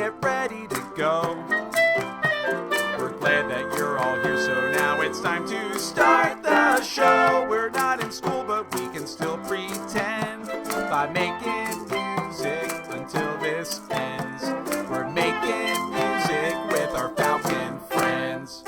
get ready to go. We're glad that you're all here, so now it's time to start the show. We're not in school, but we can still pretend by making music until this ends. We're making music with our Falcon friends.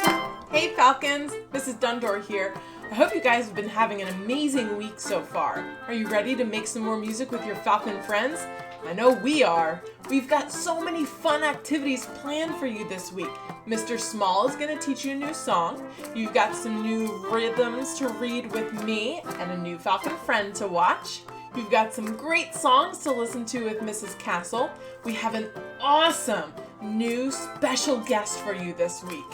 Hey Falcons, this is Dundore here. I hope you guys have been having an amazing week so far. Are you ready to make some more music with your Falcon friends? I know we are. We've got so many fun activities planned for you this week. Mr. Small is going to teach you a new song. You've got some new rhythms to read with me and a new Falcon friend to watch. You've got some great songs to listen to with Mrs. Castle. We have an awesome new special guest for you this week.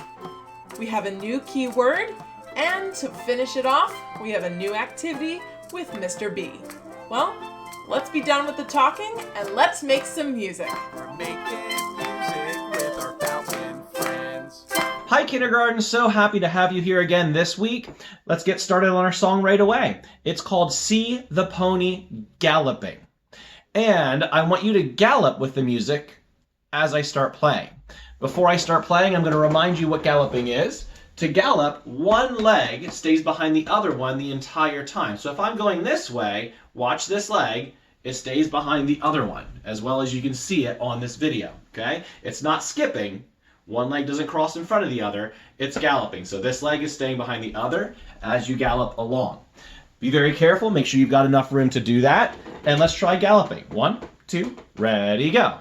We have a new keyword, and to finish it off, we have a new activity with Mr. B. Well, let's be done with the talking and let's make some music. We're making music with our Falcon friends. Hi kindergarten, so happy to have you here again this week. Let's get started on our song right away. It's called See the Pony Galloping. And I want you to gallop with the music as I start playing. Before I start playing, I'm going to remind you what galloping is. To gallop, one leg stays behind the other one the entire time. So if I'm going this way, watch this leg, it stays behind the other one, as well as you can see it on this video, okay? It's not skipping. One leg doesn't cross in front of the other. It's galloping. So this leg is staying behind the other as you gallop along. Be very careful. Make sure you've got enough room to do that. And let's try galloping. 1, 2, ready, go.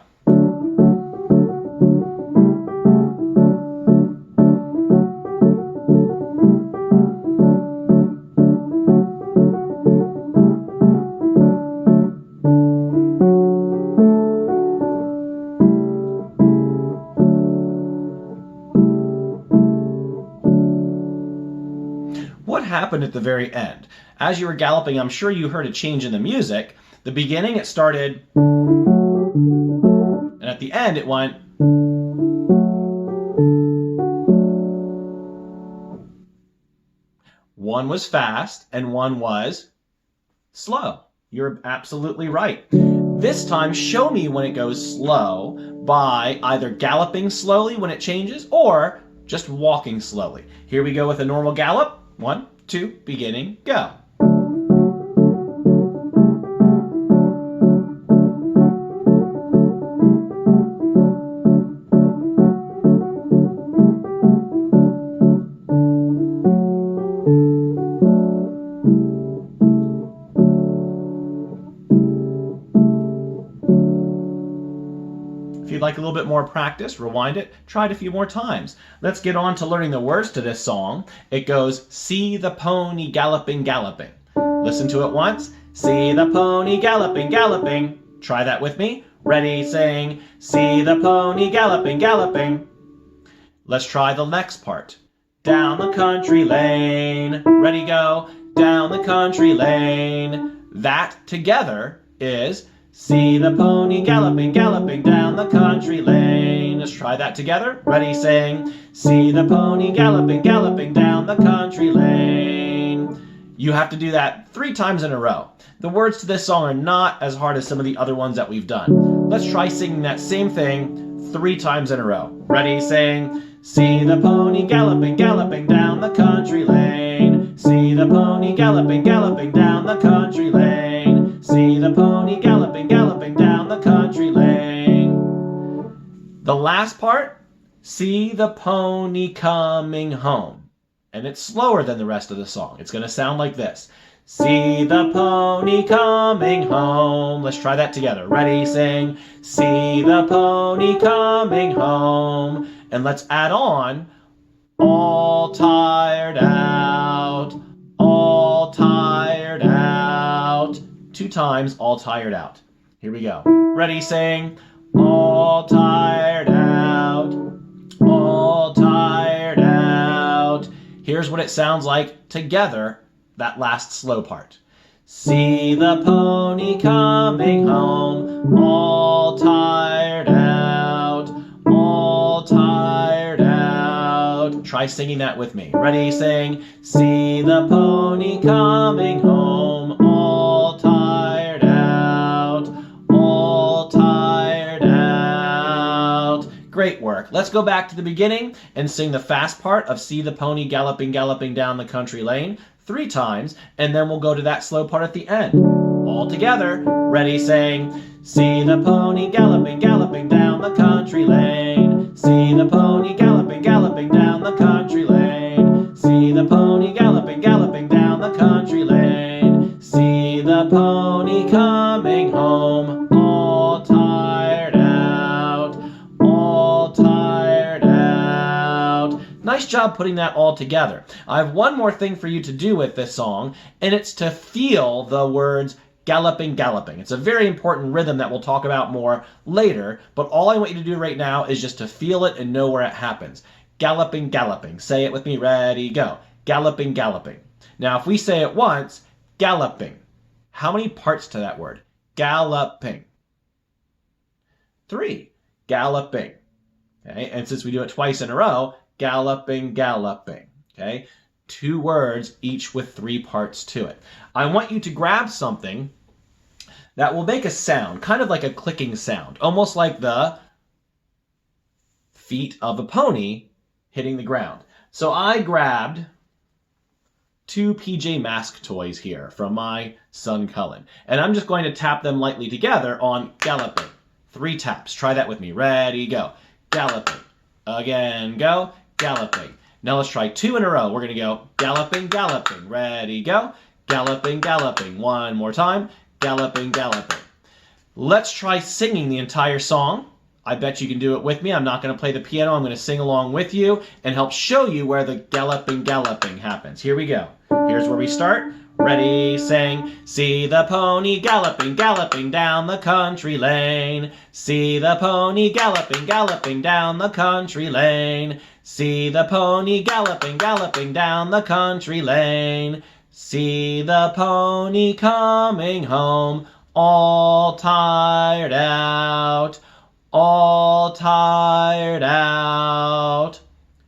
What happened at the very end? As you were galloping, I'm sure you heard a change in the music. The beginning, it started, and at the end, it went. One was fast, and one was slow. You're absolutely right. This time, show me when it goes slow by either galloping slowly when it changes, or just walking slowly. Here we go with a normal gallop. 1, 2, beginning, go. If you'd like a little bit more practice, rewind it, try it a few more times. Let's get on to learning the words to this song. It goes, see the pony galloping, galloping. Listen to it once. See the pony galloping, galloping. Try that with me. Ready, sing. See the pony galloping, galloping. Let's try the next part. Down the country lane. Ready, go. Down the country lane. That together is see the pony galloping, galloping down the country lane. Let's try that together. Ready, sing. See the pony galloping, galloping down the country lane. You have to do that 3 times in a row. The words to this song are not as hard as some of the other ones that we've done. Let's try singing that same thing 3 times in a row. Ready, sing. See the pony galloping, galloping down the country lane. See the pony galloping, galloping down the country lane. See the pony galloping, galloping down the country lane. The last part, see the pony coming home. And it's slower than the rest of the song. It's going to sound like this. See the pony coming home. Let's try that together. Ready, sing. See the pony coming home. And let's add on, all tired out, all tired out. 2 times, all tired out. Here we go. Ready, sing. All tired out, all tired out. Here's what it sounds like together, that last slow part. See the pony coming home, all tired out, all tired out. Try singing that with me. Ready, sing. See the pony coming home, all tired out, all tired out. Great work. Let's go back to the beginning and sing the fast part of See the Pony Galloping, Galloping Down the Country Lane 3 times, and then we'll go to that slow part at the end. All together. Ready, saying, see the pony galloping, galloping down the country lane. See the pony galloping, galloping down the country lane. See the pony galloping, galloping down the country lane. See the pony coming home, all tired out, all tired out. Nice job putting that all together. I have one more thing for you to do with this song, and it's to feel the words galloping, galloping. It's a very important rhythm that we'll talk about more later, but all I want you to do right now is just to feel it and know where it happens. Galloping, galloping. Say it with me. Ready, go. Galloping, galloping. Now, if we say it once, galloping. How many parts to that word? Galloping. 3. Galloping. Okay, and since we do it twice in a row, galloping, galloping. Okay, 2 words, each with 3 parts to it. I want you to grab something that will make a sound, kind of like a clicking sound, almost like the feet of a pony hitting the ground. So I grabbed 2 PJ Masks toys here from my son Cullen, and I'm just going to tap them lightly together on galloping. 3 taps. Try that with me. Ready, go. Galloping. Again, go. Galloping. Now let's try 2 in a row. We're going to go galloping, galloping. Ready, go. Galloping, galloping. 1 more time. Galloping, galloping. Let's try singing the entire song. I bet you can do it with me. I'm not going to play the piano. I'm going to sing along with you and help show you where the galloping, galloping happens. Here we go. Here's where we start. Ready, sing. See the pony galloping, galloping down the country lane. See the pony galloping, galloping down the country lane. See the pony galloping, galloping down the country lane. See the pony coming home, all tired out, all tired out.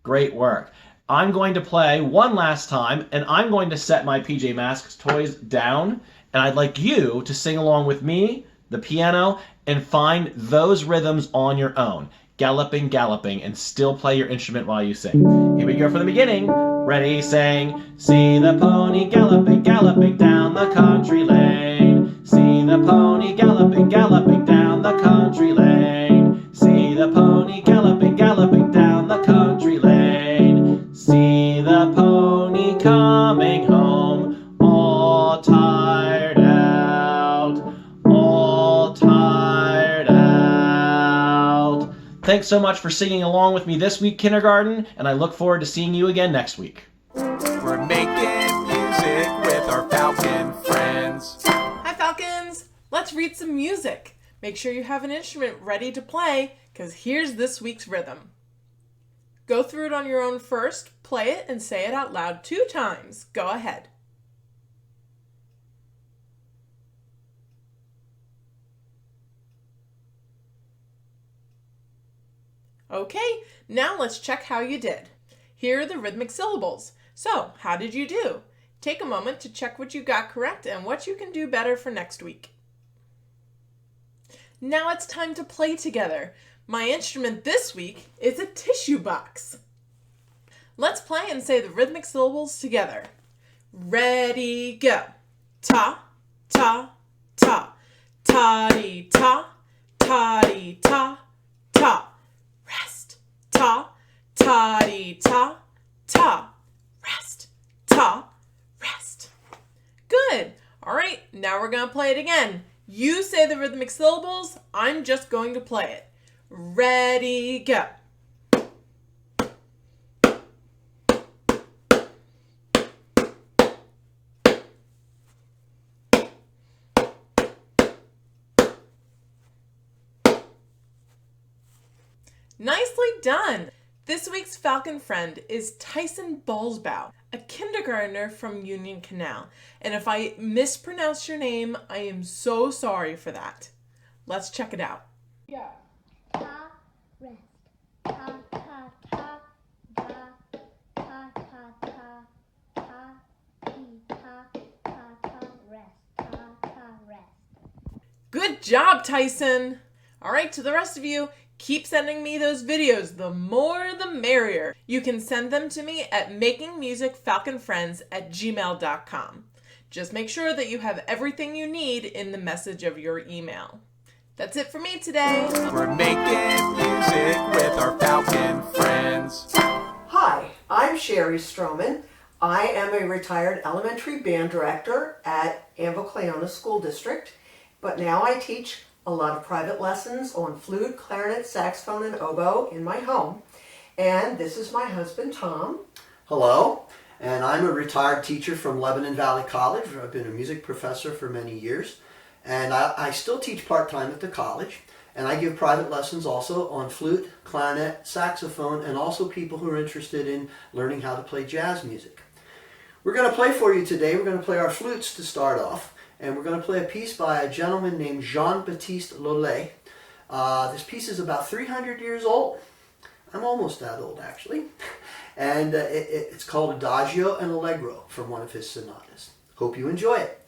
Great work. I'm going to play one last time, and I'm going to set my PJ Masks toys down, and I'd like you to sing along with me, the piano, and find those rhythms on your own. Galloping, galloping, and still play your instrument while you sing. Here we go from the beginning. Ready, sing. See the pony galloping, galloping down the country lane. See the pony galloping, galloping down the country lane. See the pony galloping, galloping down the country lane. See the pony coming home, all tired out, all tired out. Thanks so much for singing along with me this week, kindergarten, and I look forward to seeing you again next week. We're making music with our Falcon friends. Hi, Falcons! Let's read some music. Make sure you have an instrument ready to play, because here's this week's rhythm. Go through it on your own first, play it, and say it out loud 2 times. Go ahead. Okay, now let's check how you did. Here are the rhythmic syllables. So, how did you do? Take a moment to check what you got correct and what you can do better for next week. Now it's time to play together. My instrument this week is a tissue box. Let's play and say the rhythmic syllables together. Ready, go. Ta, ta, ta. Ta-dee, ta, ta-dee, ta, ta. Rest, ta, ta-dee, ta, ta. Rest, ta, rest. Good. All right, now we're going to play it again. You say the rhythmic syllables. I'm just going to play it. Ready, go. Nicely done! This week's Falcon friend is Tyson Ballsbow, a kindergartner from Union Canal. And if I mispronounce your name, I am so sorry for that. Let's check it out. Yeah. Ta, rest. Ta, ta, ta, da. Ta, ta, ta, ta, ti, ta, ta, ta, rest. Ta, ta, rest. Good job, Tyson! All right, to the rest of you, Keep sending me those videos. The more, the merrier. You can send them to me at makingmusicfalconfriends@gmail.com. Just make sure that you have everything you need in the message of your email. That's it for me today. We're making music with our Falcon friends. Hi, I'm Sherry Strohman. I am a retired elementary band director at Anvil Cleona School District, but now I teach a lot of private lessons on flute, clarinet, saxophone, and oboe in my home. And this is my husband, Tom. Hello, and I'm a retired teacher from Lebanon Valley College. I've been a music professor for many years, and I still teach part-time at the college, and I give private lessons also on flute, clarinet, saxophone, and also people who are interested in learning how to play jazz music. We're going to play for you today. We're going to play our flutes to start off, and we're going to play a piece by a gentleman named Jean-Baptiste Lollet. This piece is about 300 years old. I'm almost that old, actually. And it's called Adagio and Allegro from one of his sonatas. Hope you enjoy it.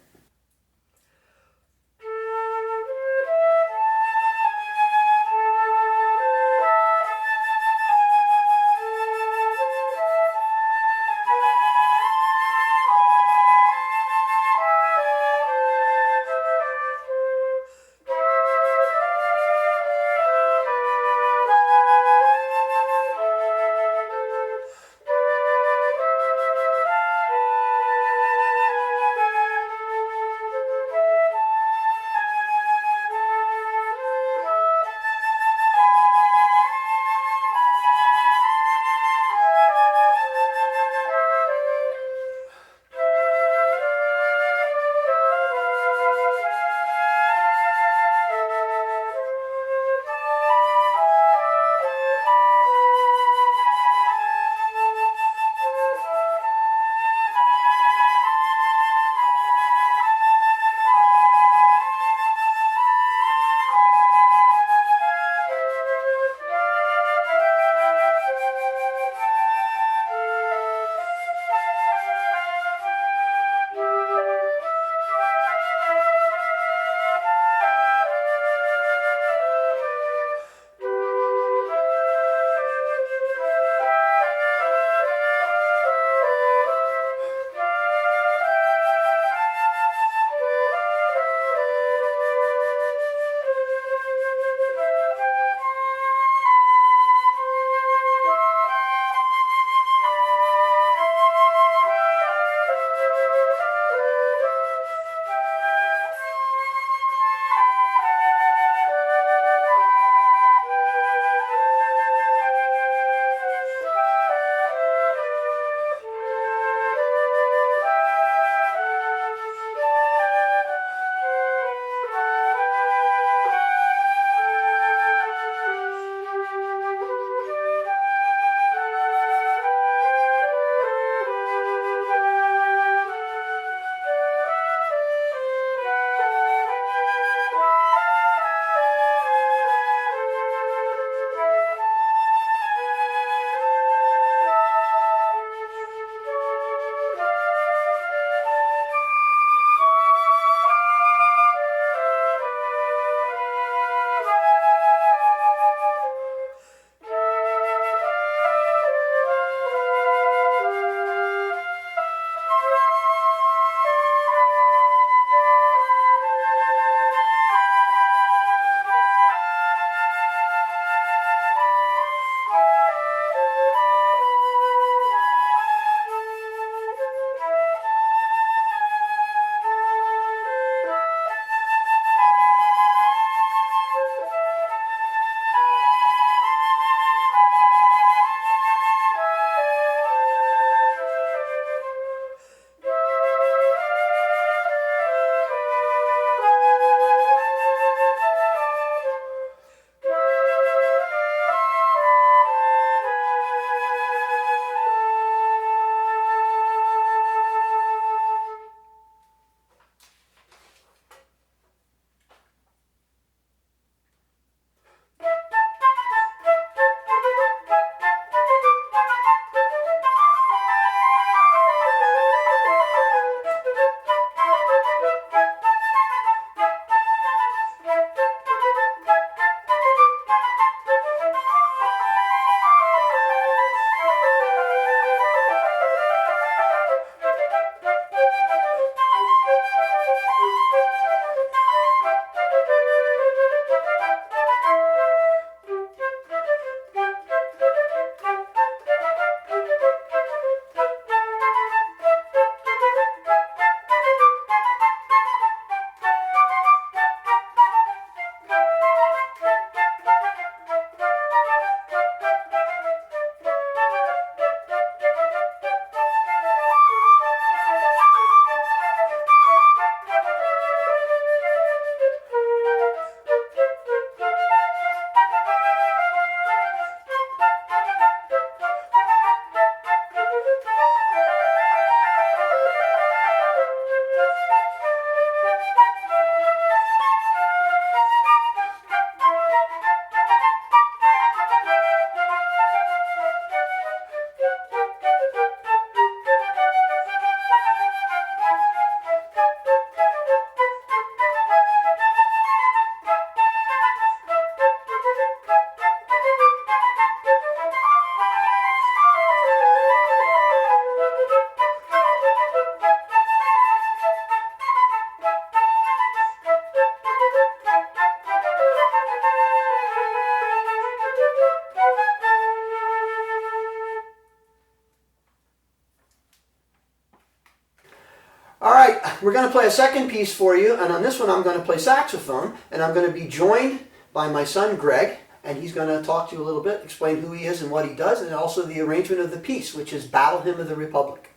we're going to play a second piece for you, and on this one I'm going to play saxophone, and I'm going to be joined by my son Greg, and he's going to talk to you a little bit, explain who he is and what he does, and also the arrangement of the piece, which is Battle Hymn of the Republic.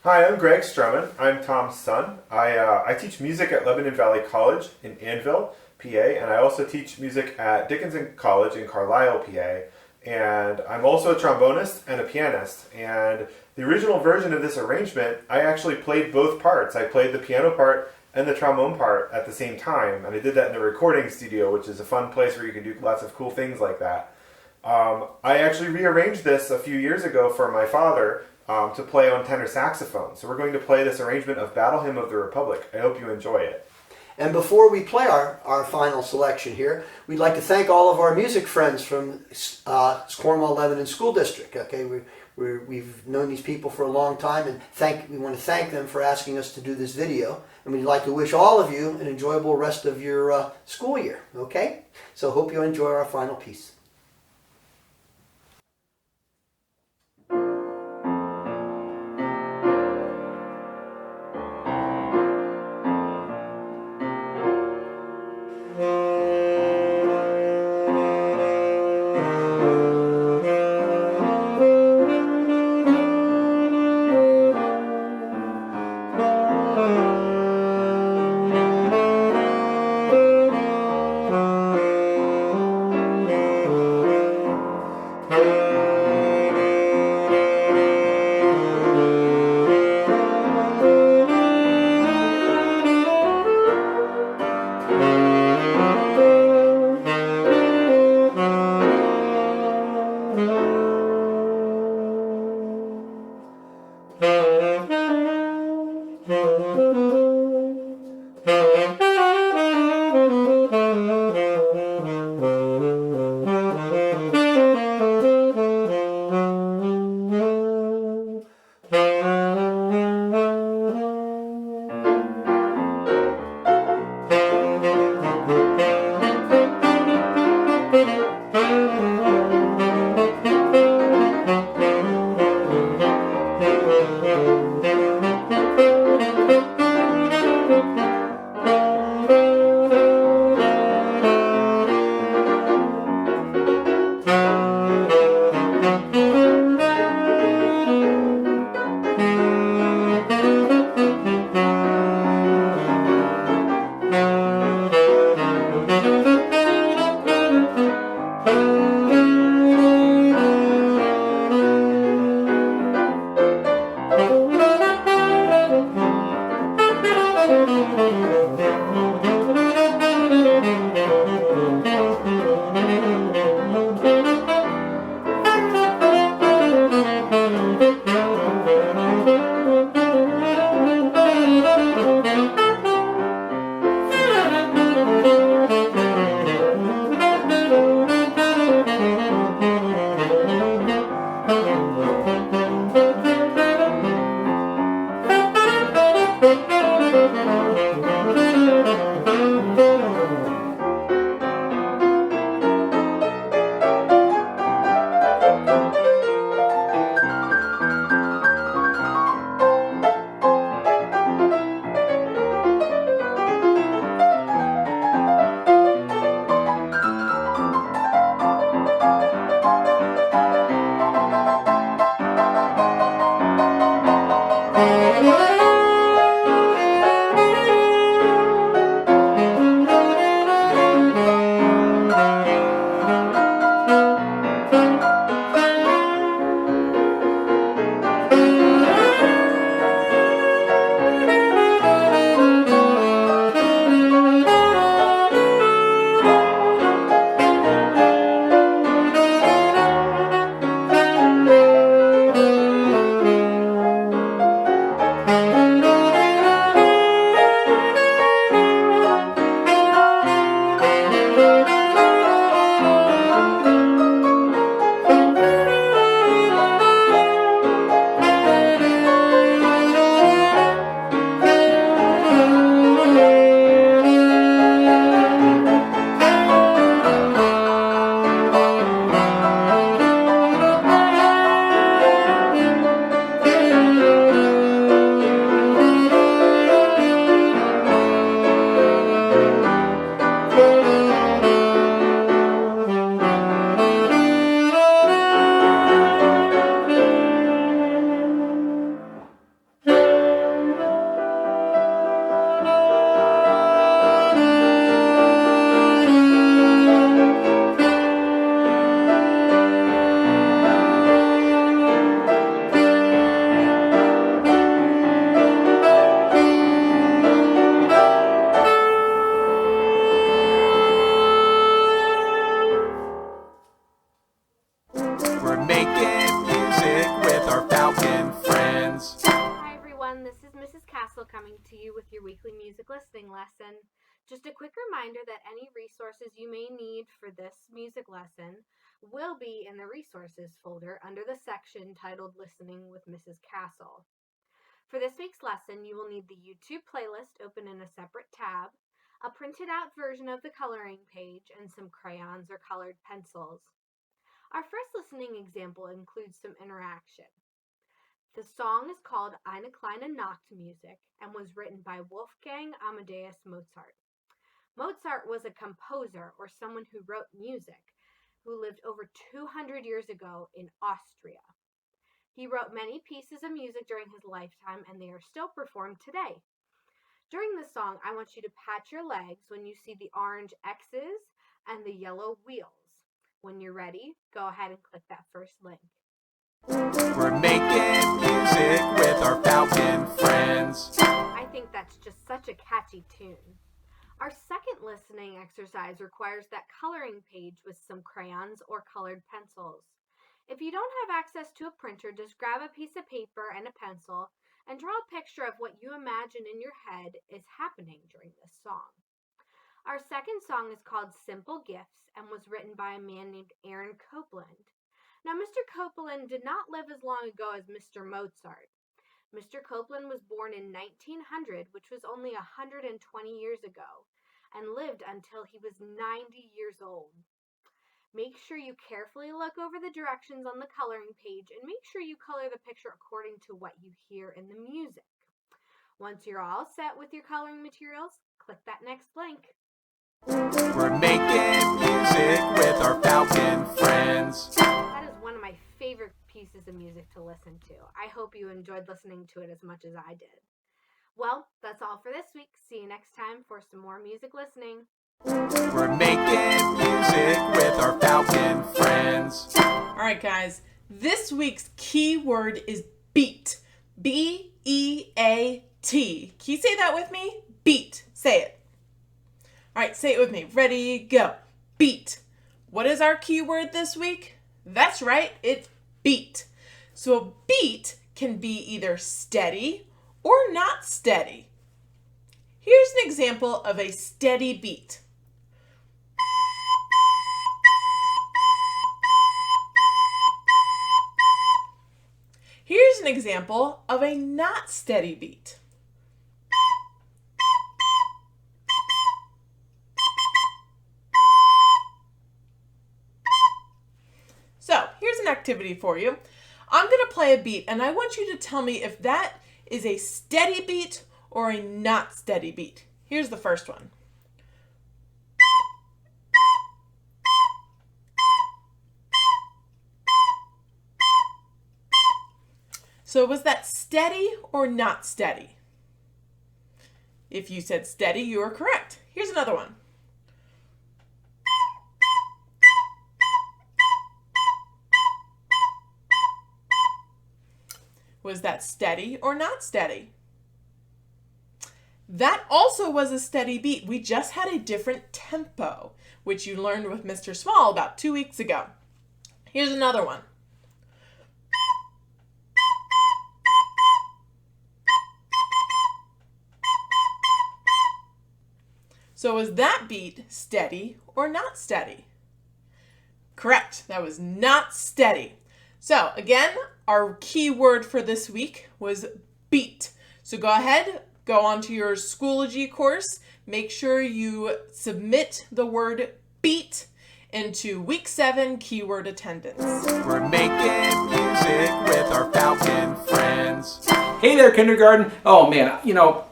Hi, I'm Greg Strohman. I'm Tom's son. I teach music at Lebanon Valley College in Annville, PA, and I also teach music at Dickinson College in Carlisle, PA. And I'm also a trombonist and a pianist. And the original version of this arrangement, I actually played both parts. I played the piano part and the trombone part at the same time. And I did that in the recording studio, which is a fun place where you can do lots of cool things like that. I actually rearranged this a few years ago for my father to play on tenor saxophone. So we're going to play this arrangement of Battle Hymn of the Republic. I hope you enjoy it. And before we play our final selection here, we'd like to thank all of our music friends from Cornwall Lebanon School District. Okay, we've known these people for a long time, and we want to thank them for asking us to do this video. And we'd like to wish all of you an enjoyable rest of your school year. Okay, so hope you enjoy our final piece. Castle coming to you with your weekly music listening lesson. Just a quick reminder that any resources you may need for this music lesson will be in the resources folder under the section titled Listening with Mrs. Castle. For this week's lesson, you will need the YouTube playlist open in a separate tab, a printed out version of the coloring page, and some crayons or colored pencils. Our first listening example includes some interaction. The song is called Eine kleine Nachtmusik and was written by Wolfgang Amadeus Mozart. Mozart was a composer, or someone who wrote music, who lived over 200 years ago in Austria. He wrote many pieces of music during his lifetime, and they are still performed today. During the song, I want you to pat your legs when you see the orange X's and the yellow wheels. When you're ready, go ahead and click that first link. We're making music with our Falcon friends. I think that's just such a catchy tune. Our second listening exercise requires that coloring page with some crayons or colored pencils. If you don't have access to a printer, just grab a piece of paper and a pencil and draw a picture of what you imagine in your head is happening during this song. Our second song is called Simple Gifts and was written by a man named Aaron Copland. Now, Mr. Copland did not live as long ago as Mr. Mozart. Mr. Copland was born in 1900, which was only 120 years ago, and lived until he was 90 years old. Make sure you carefully look over the directions on the coloring page and make sure you color the picture according to what you hear in the music. Once you're all set with your coloring materials, click that next link. We're making music with our Falcon friends. That is one of my favorite pieces of music to listen to. I hope you enjoyed listening to it as much as I did. Well, that's all for this week. See you next time for some more music listening. We're making music with our Falcon friends. All right, guys. This week's key word is beat. B-E-A-T. Can you say that with me? Beat. Say it. All right, say it with me. Ready, go. Beat. What is our key word this week? That's right, it's beat. So a beat can be either steady or not steady. Here's an example of a steady beat. Here's an example of a not steady beat. So here's an activity for you. I'm going to play a beat and I want you to tell me if that is a steady beat or a not steady beat. Here's the first one. So was that steady or not steady? If you said steady, you are correct. Here's another one. Was that steady or not steady? That also was a steady beat. We just had a different tempo, which you learned with Mr. Small about 2 weeks ago. Here's another one. So was that beat steady or not steady? Correct. That was not steady. So again, our key word for this week was beat. So go ahead, go on to your Schoology course. Make sure you submit the word beat into week 7 keyword attendance. We're making music with our Falcon friends. Hey there, kindergarten. Oh man,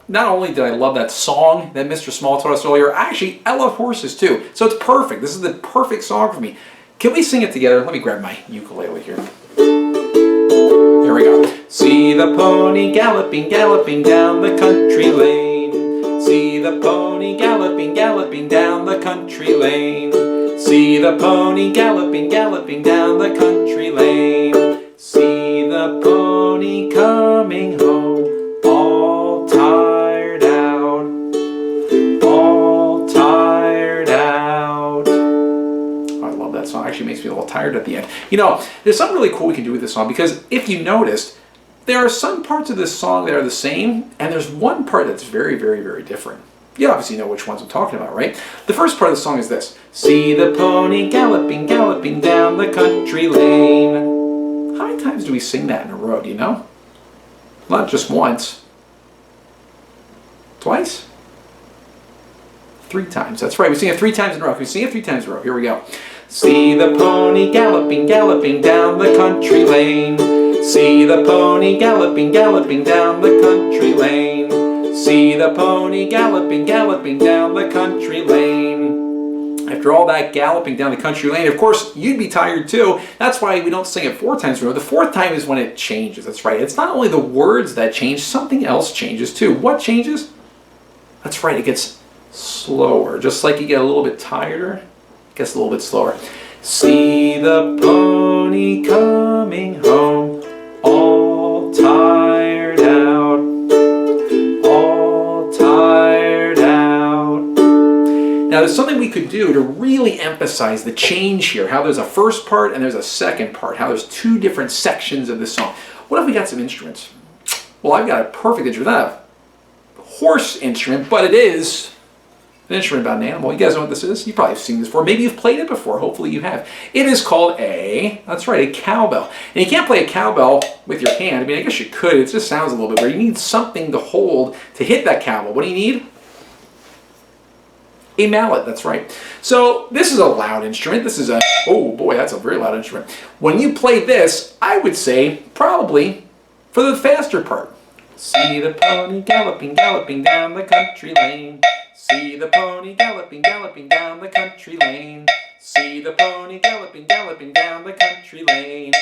not only did I love that song that Mr. Small taught us earlier, actually, I love horses too. So it's perfect. This is the perfect song for me. Can we sing it together? Let me grab my ukulele here. Here we go. See the pony galloping, galloping down the country lane. See the pony galloping, galloping down the country lane. See the pony galloping, galloping down the country lane. See the pony coming home, all tired out, all tired out. Oh, I love that song. Actually makes me a little tired at the end. There's something really cool we can do with this song, because if you noticed, there are some parts of this song that are the same, and there's one part that's very, very, very different. You obviously know which ones I'm talking about, right? The first part of the song is this. See the pony galloping, galloping down the country lane. How many times do we sing that in a row, do you know? Not just once. Twice? 3 times. That's right. We sing it 3 times in a row. Can we sing it 3 times in a row? Here we go. See the pony galloping, galloping down the country lane. See the pony galloping, galloping down the country lane. See the pony galloping, galloping down the country lane. After all that galloping down the country lane, of course, you'd be tired too. That's why we don't sing it 4 times in a row. The 4th time is when it changes. That's right. It's not only the words that change, something else changes too. What changes? That's right. It gets slower. Just like you get a little bit tireder, it gets a little bit slower. See the pony coming home, all tired out, all tired out. Now there's something we could do to really emphasize the change here, how there's a first part and there's a second part, how there's 2 different sections of the song. What if we got some instruments? Well, I've got a perfect instrument, not a horse instrument, but it is an instrument about an animal. You guys know what this is? You probably have seen this before. Maybe you've played it before. Hopefully you have. It is called that's right, a cowbell. And you can't play a cowbell with your hand. I mean, I guess you could. It just sounds a little bit weird. You need something to hold to hit that cowbell. What do you need? A mallet, that's right. So this is a loud instrument. This is oh boy, that's a very loud instrument. When you play this, I would say probably for the faster part. See the pony galloping, galloping down the country lane. See the pony galloping, galloping down the country lane. See the pony galloping, galloping down the country lane.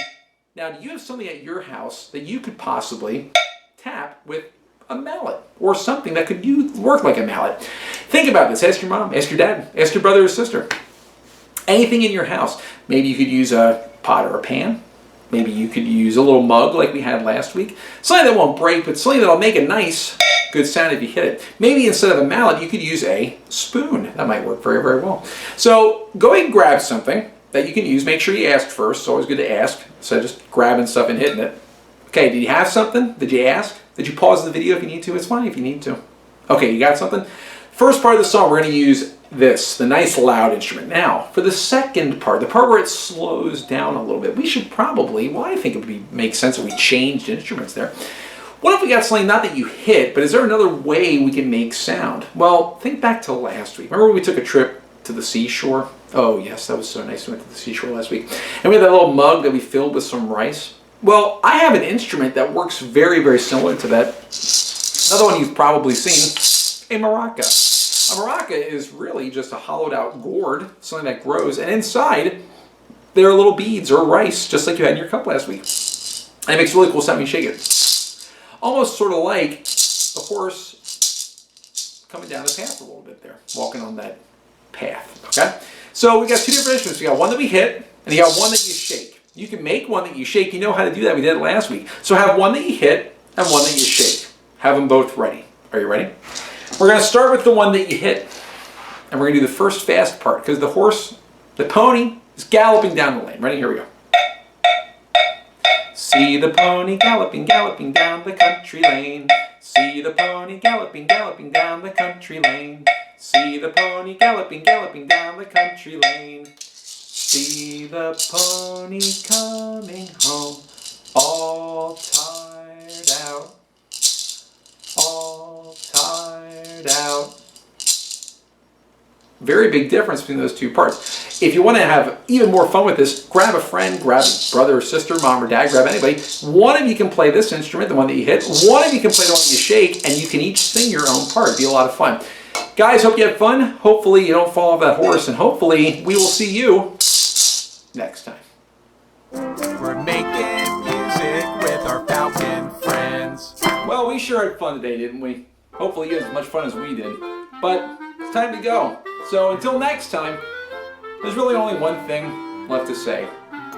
Now, do you have something at your house that you could possibly tap with a mallet or something that could work like a mallet? Think about this. Ask your mom, ask your dad, ask your brother or sister. Anything in your house. Maybe you could use a pot or a pan. Maybe you could use a little mug like we had last week. Something that won't break, but something that'll make a nice, good sound if you hit it. Maybe instead of a mallet, you could use a spoon. That might work very, very well. So go ahead and grab something that you can use. Make sure you ask first. It's always good to ask. So just grabbing stuff and hitting it. Okay, did you have something? Did you ask? Did you pause the video if you need to? It's fine if you need to. Okay, you got something? First part of the song, we're going to use this, the nice loud instrument. Now, for the second part, the part where it slows down a little bit, we should probably, well, I think it would make sense if we changed instruments there. What if we got something, not that you hit, but is there another way we can make sound? Well, think back to last week. Remember when we took a trip to the seashore? Oh yes, that was so nice. We went to the seashore last week. And we had that little mug that we filled with some rice. Well, I have an instrument that works very, very similar to that. Another one you've probably seen, a maraca. A maraca is really just a hollowed out gourd, something that grows, and inside there are little beads or rice, just like you had in your cup last week. And it makes a really cool sound when you shake it. Almost sort of like the horse coming down the path a little bit there, walking on that path, okay? So we got 2 different instruments. We got one that we hit, and you got one that you shake. You can make one that you shake. You know how to do that. We did it last week. So have one that you hit and one that you shake. Have them both ready. Are you ready? We're going to start with the one that you hit. And we're going to do the first fast part because the pony is galloping down the lane. Ready? Here we go. See the pony galloping, galloping down the country lane. See the pony galloping, galloping down the country lane. See the pony galloping, galloping down the country lane. See the pony coming home, all tired out, all tired out. Very big difference between those 2 parts. If you want to have even more fun with this, grab a friend, grab a brother or sister, mom or dad, grab anybody. One of you can play this instrument, the one that you hit. One of you can play the one that you shake, and you can each sing your own part. It'd be a lot of fun. Guys, hope you had fun. Hopefully you don't fall off that horse, and hopefully we will see you next time. We're making music with our Falcon friends. Well, we sure had fun today, didn't we? Hopefully you had as much fun as we did. But it's time to go. So until next time, there's really only one thing left to say.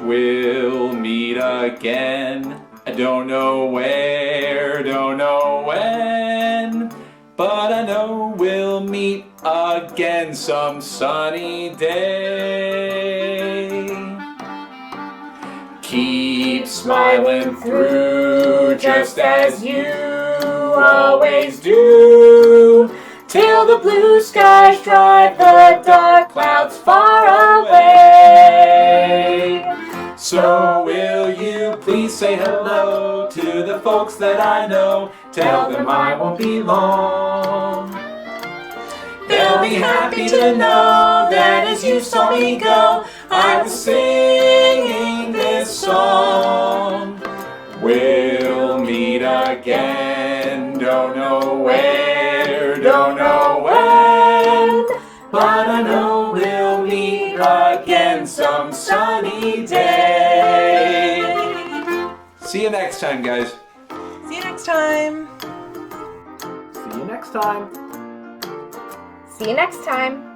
We'll meet again. I don't know where, don't know when, but I know we'll meet again some sunny day. Keep smiling. smiling through just as you always do, till the blue skies drive the dark clouds far away. So will you please say hello to the folks that I know? Tell them I won't be long. They'll be happy to know that as you saw me go, I was singing this song. We'll meet again, don't know where, don't know when, but I know we'll meet again some sunny day. See you next time, guys. See you next time. See you next time. See you next time.